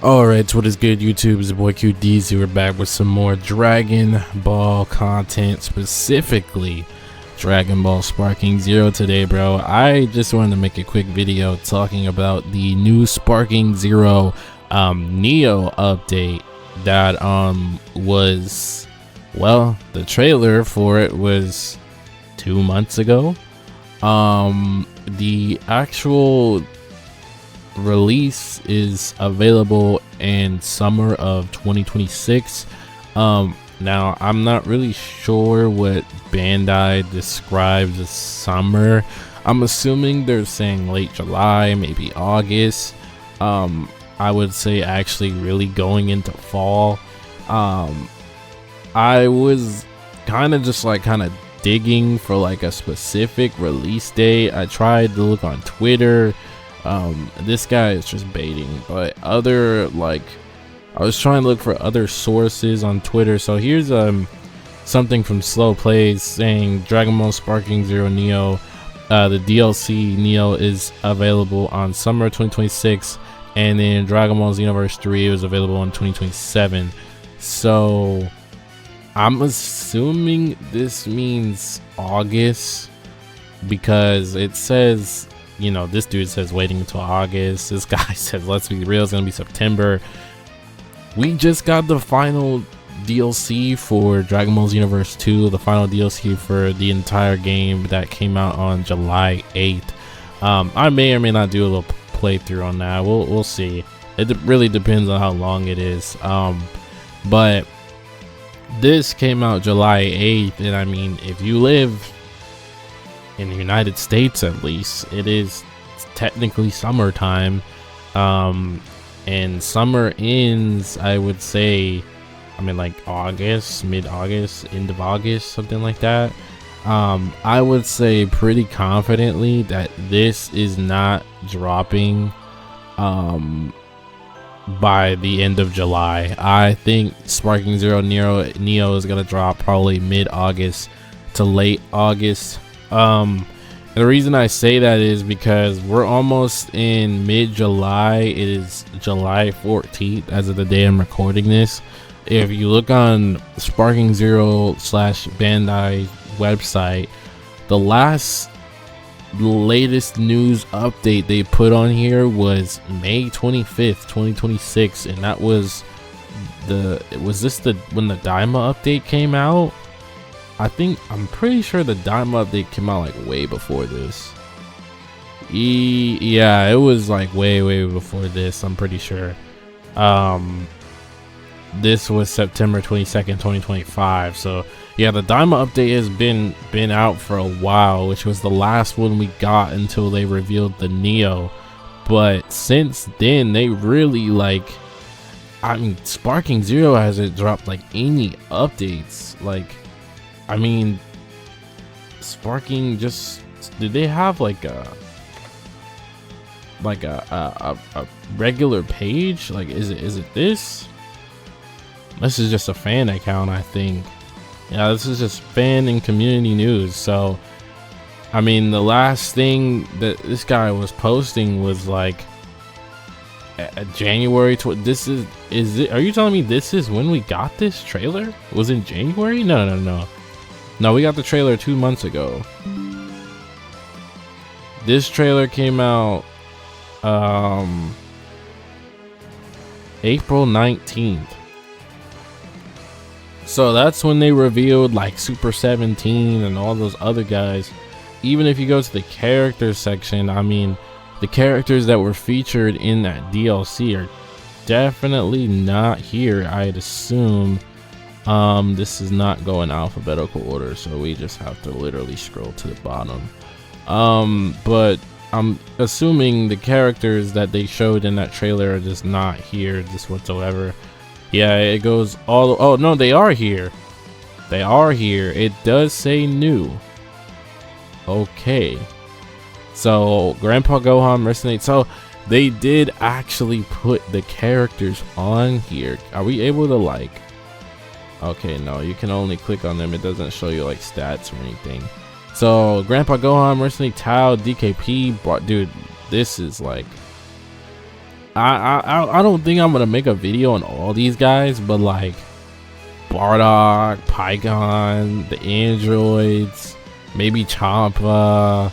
Alright, what is good, YouTube? It's your boy QDZ. We're back with some more Dragon Ball content, specifically Dragon Ball Sparking Zero today, bro. I just wanted to make a quick video talking about the new Sparking Zero Neo update that was, well, the trailer for it was 2 months ago. The actual release is available in summer of 2026. Now I'm not really sure what Bandai describes as summer. I'm assuming they're saying late July, maybe August. I would say actually really going into fall. I was kind of just like digging for like a specific release date. I tried to look on Twitter. This guy is just baiting, but other, like, I was trying to look for other sources on Twitter. So here's something from Slow Plays saying Dragon Ball Sparking Zero Neo, the DLC Neo is available on summer 2026, and then Dragon Ball Xenoverse 3 was available in 2027. So I'm assuming this means August, because it says, you know, this dude says waiting until August. This guy says, let's be real, it's gonna be September. We just got the final DLC for Dragon Ball Xenoverse 2, the final DLC for the entire game that came out on July 8th. I may or may not do a little playthrough on that. We'll see. It really depends on how long it is. But this came out July 8th, and I mean, if you live in the United States, at least, it is technically summertime, and summer ends, I would say, I mean, like August, mid-August, end of August, something like that. I would say pretty confidently that this is not dropping by the end of July. I think Sparking Zero Neo is gonna drop probably mid-August to late August. The reason I say that is because we're almost in mid-July. It is July 14th as of the day I'm recording this. If you look on Sparking Zero / Bandai website, the latest news update they put on here was May 25th, 2026, and that was when the Daima update came out? I'm pretty sure the Daima update came out like way before this. Yeah, it was like way before this, I'm pretty sure. This was September 22nd, 2025. So yeah, the Daima update has been out for a while, which was the last one we got until they revealed the Neo. But since then, they really, like, I mean, Sparking Zero hasn't dropped like any updates. Like, I mean, Sparking just, did they have like a regular page? Like, is it this? This is just a fan account, I think. Yeah, this is just fan and community news. So I mean, the last thing that this guy was posting was like January. This is it? Are you telling me this is when we got this trailer? It was in January? No, we got the trailer 2 months ago. This trailer came out April 19th. So that's when they revealed like Super 17 and all those other guys. Even if you go to the characters section, I mean, the characters that were featured in that DLC are definitely not here, I'd assume. This is not going alphabetical order, so we just have to literally scroll to the bottom. But I'm assuming the characters that they showed in that trailer are just not here just whatsoever. Yeah, it goes all, oh no, they are here. They are here. It does say new. Okay. So Grandpa Gohan resonate. So they did actually put the characters on here. Are we able to, like, okay, no, you can only click on them. It doesn't show you like stats or anything. So Grandpa Gohan, Mercenary Tao, DKP, dude, this is like, I don't think I'm gonna make a video on all these guys, but like Bardock, Pygon, the androids, maybe Champa,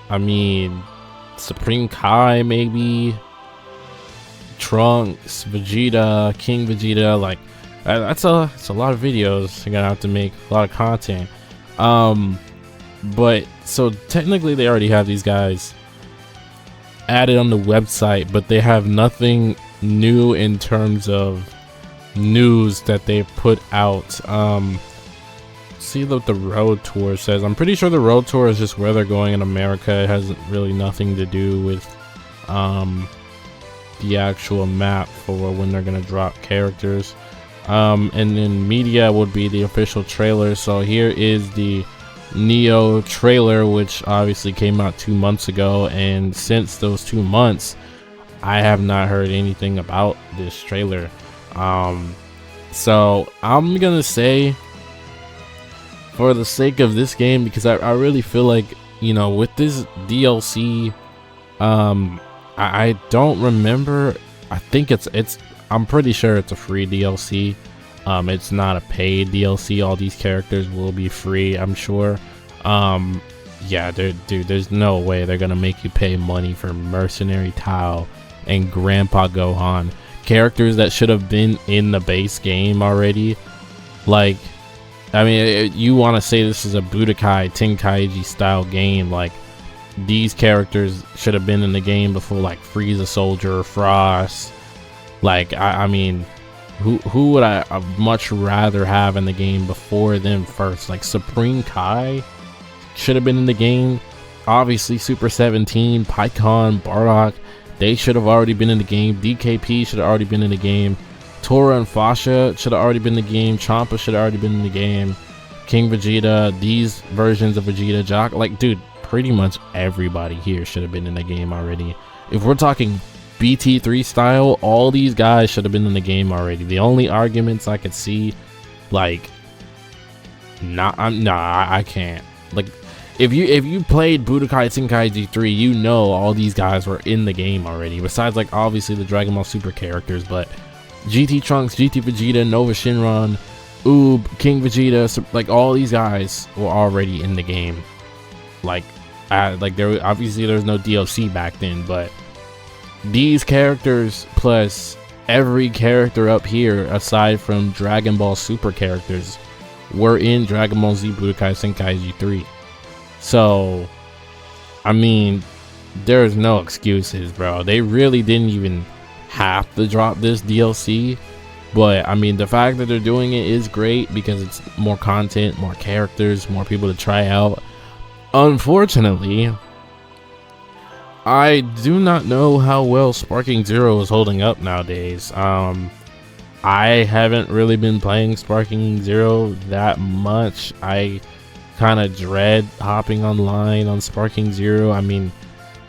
I mean Supreme Kai, maybe Trunks, Vegeta, King Vegeta. Like that's a lot of videos you're gonna have to make, a lot of content. But so technically they already have these guys added on the website, but they have nothing new in terms of news that they've put out. See what the road tour says. I'm pretty sure the road tour is just where they're going in America. It has really nothing to do with the actual map for when they're gonna drop characters. And then media would be the official trailer. So here is the Neo trailer, which obviously came out 2 months ago, and since those 2 months I have not heard anything about this trailer. So I'm gonna say, for the sake of this game, because I really feel like, you know, with this DLC, I don't remember, I think I'm pretty sure it's a free DLC. It's not a paid DLC. All these characters will be free, I'm sure. Yeah, dude, there's no way they're gonna make you pay money for Mercenary Tao and Grandpa Gohan, characters that should have been in the base game already. Like, I mean, you want to say this is a Budokai Tenkaichi style game, like these characters should have been in the game before, like Frieza Soldier, Frost. Like, I mean, who would I much rather have in the game before them first? Like Supreme Kai should have been in the game. Obviously Super 17, Python, Bardock, they should have already been in the game. DKP should have already been in the game. Tora and Fasha should have already been in the game. Champa should have already been in the game. King Vegeta, these versions of Vegeta, Jock, like, dude, pretty much everybody here should have been in the game already. If we're talking BT3 style, all these guys should have been in the game already. The only arguments I could see, like, I can't. Like, if you played Budokai Tenkaichi 3, you know all these guys were in the game already. Besides, like, obviously the Dragon Ball Super characters, but GT Trunks, GT Vegeta, Nova Shinron, Oob, King Vegeta, like all these guys were already in the game. Like there obviously there was no DLC back then, but these characters plus every character up here aside from Dragon Ball Super characters were in Dragon Ball Z Budokai Tenkaichi 3. So I mean, there's no excuses, bro. They really didn't even have to drop this DLC, but I mean, the fact that they're doing it is great because it's more content, more characters, more people to try out. Unfortunately, I do not know how well SparkingZero is holding up nowadays. I haven't really been playing SparkingZero that much. I kind of dread hopping online on SparkingZero. I mean,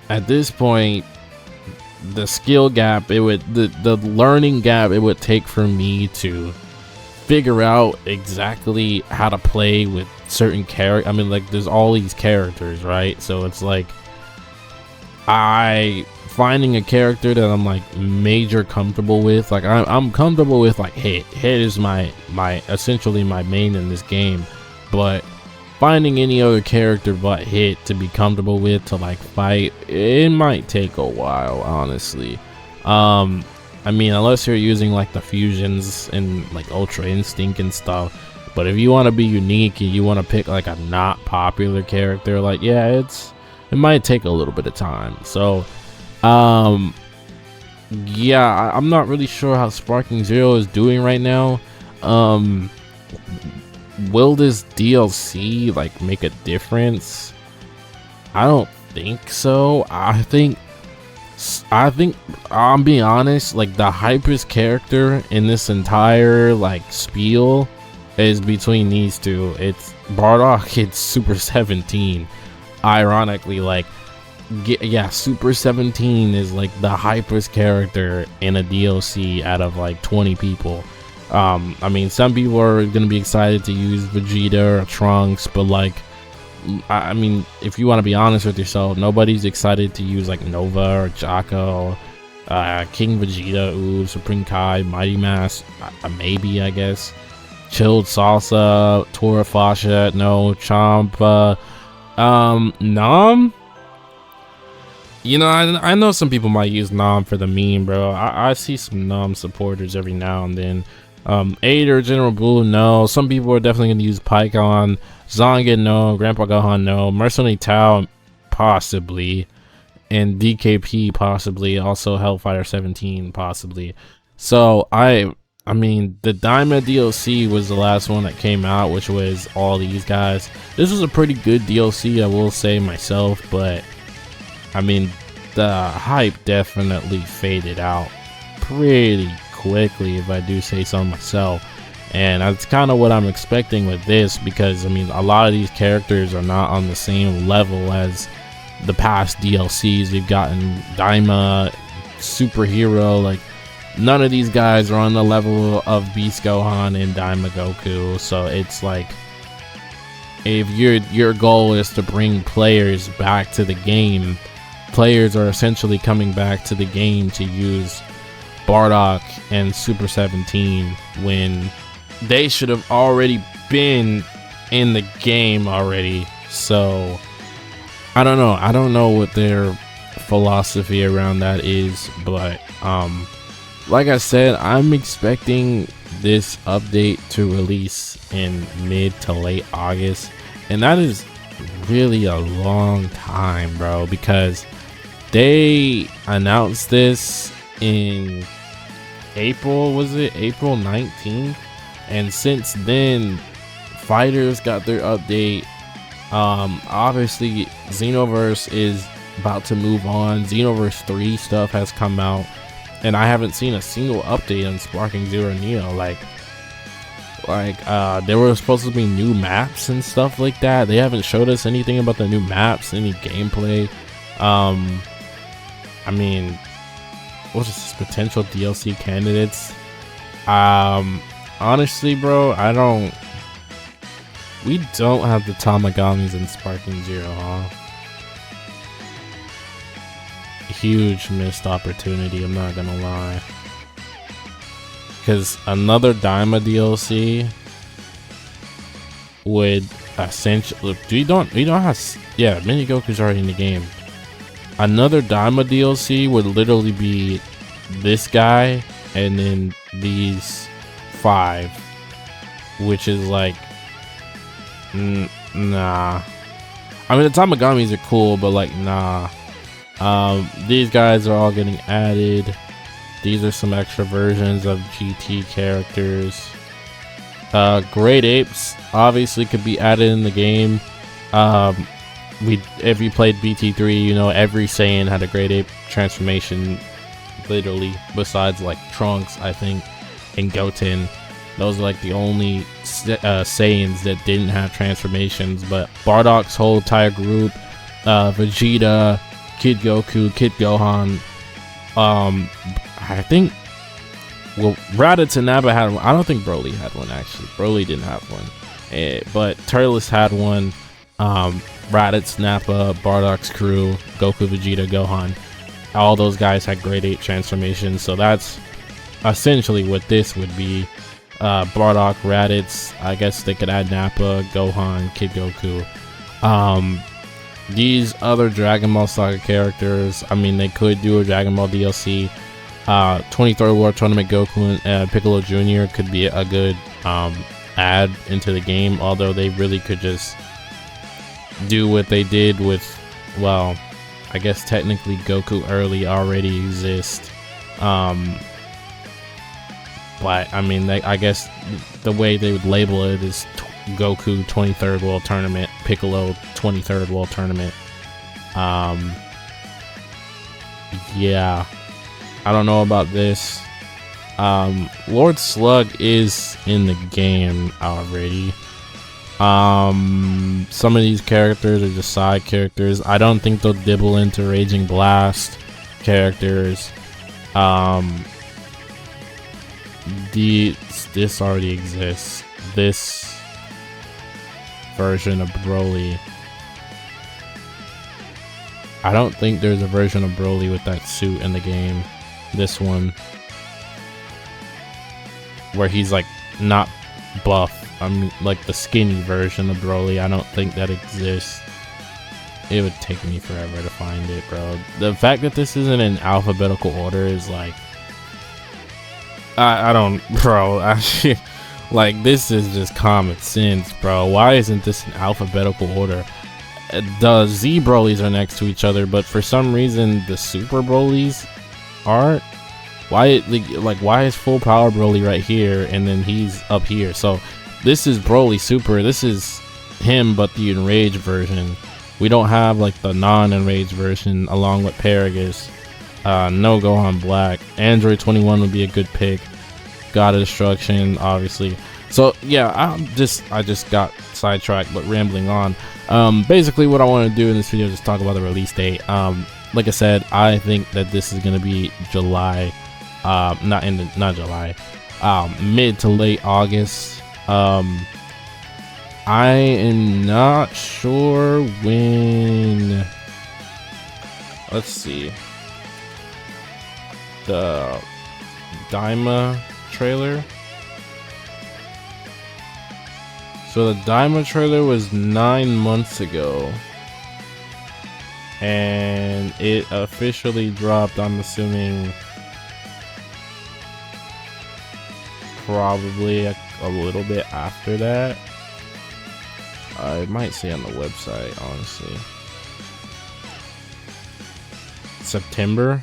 at this point, the skill gap, the learning gap it would take for me to figure out exactly how to play with certain characters. I mean, like, there's all these characters, right? So it's like finding a character that I'm like major comfortable with. Like I'm comfortable with like Hit is my essentially my main in this game, but finding any other character but Hit to be comfortable with to like fight, it might take a while, honestly. I mean, unless you're using like the fusions and like Ultra Instinct and stuff. But if you want to be unique and you want to pick like a not popular character, like, yeah, it might take a little bit of time. So yeah, I'm not really sure how SparkingZero is doing right now. Will this DLC like make a difference? I don't think so. I think I'm being honest, like the hypest character in this entire like spiel is between these two. It's Bardock, it's Super 17. Ironically, like, yeah, Super 17 is like the hypest character in a DLC out of like 20 people. I mean, some people are gonna be excited to use Vegeta or Trunks, but like, I mean, if you want to be honest with yourself, nobody's excited to use like Nova or Jocko. King Vegeta, ooh, Supreme Kai, Mighty Mass, maybe, I guess. Chilled Salsa, Tora Fasha, no, Champa, Nom. You know, I know some people might use Nom for the meme, bro. I see some Nom supporters every now and then. Aider, General Blue, no. Some people are definitely gonna use Pycon. Zongen, no. Grandpa Gohan, no. Mercenary Tao, possibly. And DKP, possibly. Also Hellfighter 17, possibly. So I mean, the Daima DLC was the last one that came out, which was all these guys. This was a pretty good DLC, I will say myself, but I mean, the hype definitely faded out pretty quickly, if I do say so myself. And that's kind of what I'm expecting with this, because I mean, a lot of these characters are not on the same level as the past DLCs. We've gotten Daima, Superhero, like none of these guys are on the level of Beast Gohan and Daima Goku. So it's like, if your goal is to bring players back to the game, players are essentially coming back to the game to use Bardock and Super 17 when they should have already been in the game already. So I don't know what their philosophy around that is, but like I said, I'm expecting this update to release in mid to late August, and that is really a long time, bro, because they announced this in April, was it April 19th? And since then, Fighters got their update. Obviously Xenoverse is about to move on. Xenoverse 3 stuff has come out, and I haven't seen a single update on SparkingZero Neo. Like there were supposed to be new maps and stuff like that. They haven't showed us anything about the new maps, any gameplay. I mean, what's this, potential DLC candidates? Honestly, bro, we don't have the Tamagamis in SparkingZero, huh? Huge missed opportunity, I'm not gonna lie. Because another Daima DLC would essentially, we don't have, yeah, Mini Goku's already in the game. Another Daima DLC would literally be this guy and then these 5, which is like, nah. I mean, the Tamagamis are cool, but like, nah. These guys are all getting added. These are some extra versions of GT characters. Great Apes obviously could be added in the game. If you played BT3, you know every Saiyan had a Great Ape transformation, literally, besides like Trunks, I think, and Goten. Those are like the only Saiyans that didn't have transformations. But Bardock's whole entire group, Vegeta, Kid Goku, Kid Gohan, I think, well, Raditz and Nappa had one. I don't think Broly had one, actually. Broly didn't have one, but Turles had one. Raditz, Nappa, Bardock's crew, Goku, Vegeta, Gohan, all those guys had Great Ape transformations. So that's essentially what this would be. Bardock, Raditz, I guess they could add Nappa, Gohan, Kid Goku. These other Dragon Ball Saga characters, I mean, they could do a Dragon Ball DLC. 23rd World Tournament Goku and Piccolo Jr. could be a good add into the game, although they really could just do what they did with, well, I guess technically Goku Early already exists. But I mean, I guess the way they would label it is Goku 23rd World Tournament, Piccolo 23rd World Tournament. Yeah, I don't know about this. Lord Slug is in the game already. Some of these characters are just side characters. I don't think they'll dibble into Raging Blast characters. This already exists. This version of Broly, I don't think there's a version of Broly with that suit in the game. This one, where he's like not buff. I mean, like the skinny version of Broly. I don't think that exists. It would take me forever to find it, bro. The fact that this isn't in alphabetical order is like, I don't, bro. Like, this is just common sense, bro. Why isn't this in alphabetical order? The Z Brolys are next to each other, but for some reason the Super Brolys aren't. Why, like, why is Full Power Broly right here and then he's up here? So this is Broly Super. This is him, but the enraged version. We don't have like the non-enraged version along with Paragus. No Gohan Black. Android 21 would be a good pick. God of Destruction, obviously. So yeah, I just got sidetracked, but rambling on. Basically what I want to do in this video is just talk about the release date. Like I said, I think that this is gonna be July, not July, mid to late August. I am not sure when. Let's see. The Daima trailer. So the Daima trailer was 9 months ago, and it officially dropped, I'm assuming, probably a little bit after that. I might say on the website, honestly. September.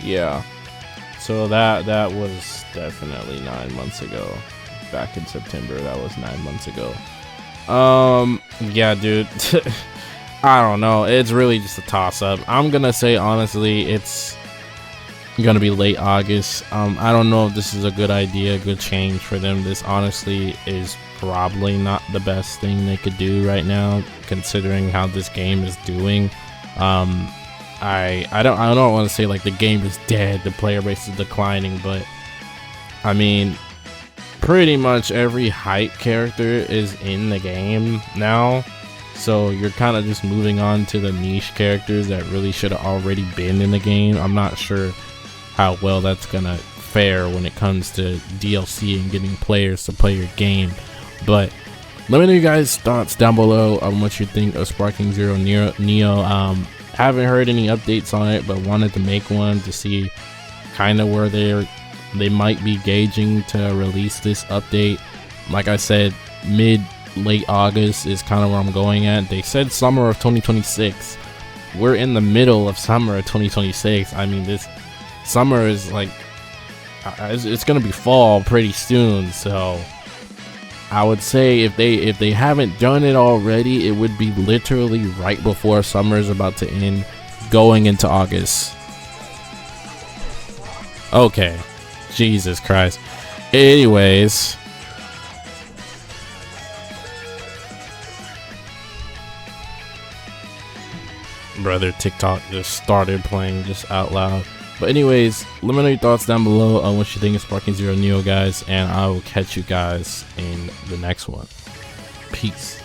Yeah, so that was definitely 9 months ago. Back in September, that was 9 months ago. Yeah, dude. I don't know, it's really just a toss-up. I'm gonna say honestly it's gonna be late August. I don't know if this is a good idea, good change for them. This honestly is probably not the best thing they could do right now, considering how this game is doing. I don't want to say like the game is dead, the player base is declining, but I mean, pretty much every hype character is in the game now. So you're kind of just moving on to the niche characters that really should have already been in the game. I'm not sure how well that's gonna fare when it comes to DLC and getting players to play your game. But let me know you guys' thoughts down below on what you think of SparkingZero Neo. Haven't heard any updates on it, but wanted to make one to see kind of where they might be gauging to release this update. Like I said, late August is kind of where I'm going at. They said summer of 2026. We're in the middle of summer of 2026. I mean, this summer is like, it's gonna be fall pretty soon. So I would say if they haven't done it already, it would be literally right before summer is about to end, going into August. Okay, Jesus Christ. Anyways, brother, TikTok just started playing just out loud. But anyways, let me know your thoughts down below on what you think of SparkingZero Neo, guys, and I will catch you guys in the next one. Peace.